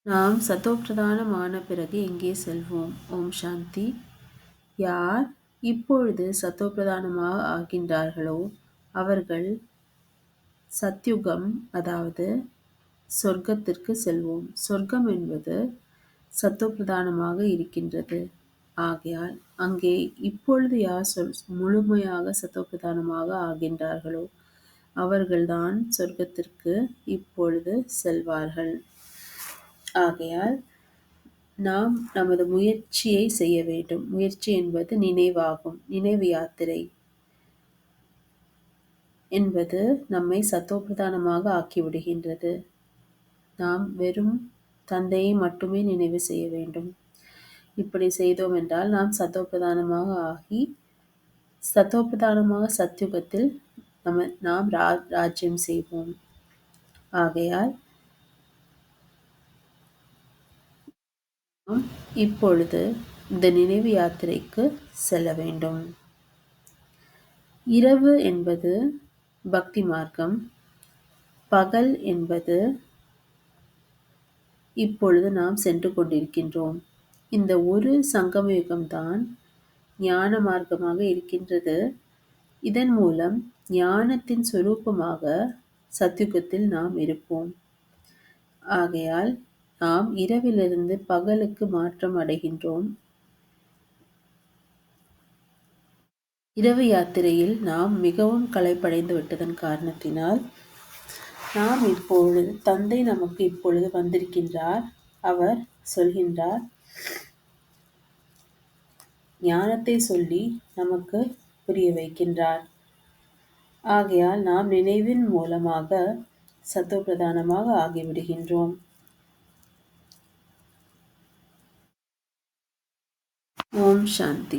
நாம் சதோப்பிரதானம் ஆன பிறகு எங்கே செல்வோம்? ஓம் சாந்தி. யார் இப்பொழுது சதோப்பிரதானமாக ஆகின்றார்களோ அவர்கள் சத்யுகம், அதாவது சொர்க்கத்திற்கு செல்வோம். சொர்க்கம் என்பது சத்தோப்பிரதானமாக இருக்கின்றது. ஆகையால் அங்கே இப்பொழுது யார் முழுமையாக சத்தோப்பிரதானமாக ஆகின்றார்களோ அவர்கள்தான் சொர்க்கத்திற்கு இப்பொழுது செல்வார்கள். ஆகையால் நாம் நமது முயற்சியை செய்ய வேண்டும். முயற்சி என்பது நினைவாகும். நினைவு யாத்திரை என்பது நம்மை சத்தோப்பிரதானமாக ஆக்கிவிடுகின்றது. நாம் வெறும் தந்தையை மட்டுமே நினைவு செய்ய வேண்டும். இப்படி செய்தோம் என்றால் நாம் சத்தோப்பிரதானமாக ஆகி சத்தோப்பிரதானமாக சத்யுகத்தில் நாம் ராஜ்யம் செய்வோம். ஆகையால் நாம் இப்பொழுது இந்த நினைவு யாத்திரைக்கு செல்ல வேண்டும். இரவு என்பது பக்தி மார்க்கம், பகல் என்பது இப்பொழுது நாம் சென்று கொண்டிருக்கின்றோம். இந்த ஒரு சங்கம யுகம்தான் ஞான மார்க்கமாக இருக்கின்றது. இதன் மூலம் ஞானத்தின் சொரூபமாக சத்யுகத்தில் நாம் இருப்போம். ஆகையால் நாம் இரவிலிருந்து பகலுக்கு மாற்றம் அடைகின்றோம். இரவு யாத்திரையில் நாம் மிகவும் களைப்படைந்து விட்டதன் காரணத்தினால் நாம் இப்பொழுது தந்தை நமக்கு இப்பொழுது வந்திருக்கின்றார். அவர் சொல்கின்றார், ஞானத்தை சொல்லி நமக்கு புரிய வைக்கின்றார். ஆகையால் நாம் நினைவின் மூலமாக சத்தோப்பிரதானமாக ஆகிவிடுகின்றோம். ஓம் சாந்தி.